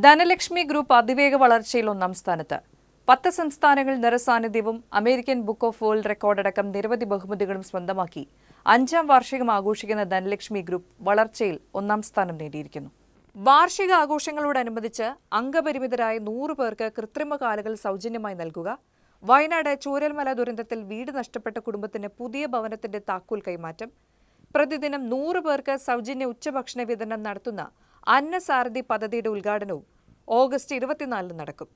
Dhanlaxmi group അതിവേഗ വളർച്ചയിൽ ഒന്നാം സ്ഥാനത്ത്. 10 സംസ്ഥാനങ്ങൾ നിറസാന്നിധ്യവും അമേരിക്കൻ ബുക്ക് ഓഫ് വേൾഡ് റെക്കോർഡടക്കം നിരവധി ബഹുമതികളും സ്വന്തമാക്കി 5ാം വാർഷികം ആഘോഷിക്കുന്ന ധനലക്ഷ്മി ഗ്രൂപ്പ് വളർച്ചയിൽ ഒന്നാം സ്ഥാനം നേടിയിരിക്കുന്നു. വാർഷിക ആഘോഷങ്ങളോടനുബന്ധിച്ച് അംഗപരിമിതരായ 100 പേർക്ക് കൃത്രിമ കാലുകൾ സൗജന്യമായി നൽകുക, വയനാട് ചൂരൽമല ദുരന്തത്തിൽ വീട് നഷ്ടപ്പെട്ട കുടുംബത്തിന് പുതിയ ഭവനത്തിന്റെ താക്കോൽ കൈമാറ്റം, പ്രതിദിനം 100 പേർക്ക് സൗജന്യ ഉച്ചഭക്ഷണ വിതരണം നടത്തുന്ന അന്നസാരഥി പദ്ധതിയുടെ ഉദ്ഘാടനവും ഓഗസ്റ്റ് 24 നടക്കും.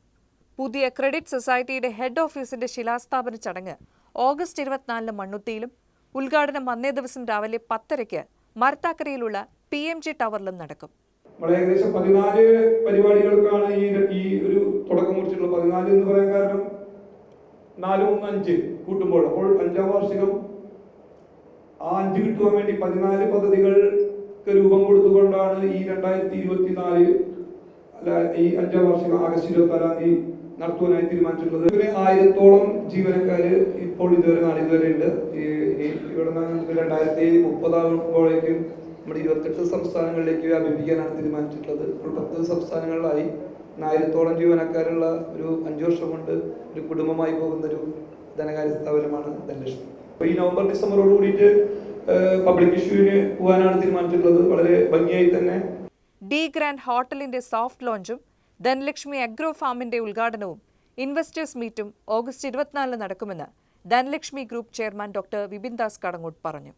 പുതിയ ക്രെഡിറ്റ് സൊസൈറ്റിയുടെ ഹെഡ് ഓഫീസിന്റെ ശിലാസ്ഥാപന ചടങ്ങ് ഓഗസ്റ്റ് 24 മണ്ണുത്തിയിലും ഉദ്ഘാടനം അന്നേ ദിവസം രാവിലെ 10:30 മരത്താക്കരയിലുള്ള PMG ടവറിലും നടക്കും. ഏകദേശം 14 പരിപാടികൾക്കാണ് ഈ ഒരു തുടക്കം കുറിച്ചിട്ടുള്ളത്. 14 എന്ന് പറയാൻ കാരണം 4, 3, 5 കൂട്ടുമ്പോൾ അപ്പോൾ 5ാം വാർഷികം ആ 5 കിട്ടുവാൻ വേണ്ടി 14 പദ്ധതികൾക്ക് രൂപം കൊടുത്തുകൊണ്ടാണ് ഈ 2024 ഈ 5ാം വാർഷികം ആഗസ്റ്റ് 24 നടത്തുവാനായി തീരുമാനിച്ചിട്ടുള്ളത്. ഇതിന് 1000-ഓളം ജീവനക്കാര് ഇപ്പോൾ നാളിതുവരെ ഉണ്ട്. ഇവിടെ 2030 ആകുമ്പോഴേക്കും നമ്മുടെ 28 സംസ്ഥാനങ്ങളിലേക്ക് വ്യാപിപ്പിക്കാനാണ് തീരുമാനിച്ചിട്ടുള്ളത്. ഇപ്പോൾ 10 സംസ്ഥാനങ്ങളിലായി 1000-ഓളം ജീവനക്കാരുള്ള ഒരു 5 വർഷം കൊണ്ട് ഒരു കുടുംബമായി പോകുന്ന ഒരു ധനകാര്യ സ്ഥാപനമാണ് ധനലക്ഷ്മി. ഈ നവംബർ ഡിസംബറോട് കൂടിയിട്ട് പബ്ലിക് ഇഷ്യൂവിന് പോകാനാണ് തീരുമാനിച്ചിട്ടുള്ളത്. വളരെ ഭംഗിയായി തന്നെ ഡി ഗ്രാൻഡ് ഹോട്ടലിന്റെ സോഫ്റ്റ് ലോഞ്ചും ധനലക്ഷ്മി അഗ്രോ ഫാമിന്റെ ഉദ്ഘാടനവും ഇൻവെസ്റ്റേഴ്സ് മീറ്റും ഓഗസ്റ്റ് 24 നടക്കുമെന്ന് Dhanalakshmi group chairman doctor Vipin Das Kadangot പറഞ്ഞു.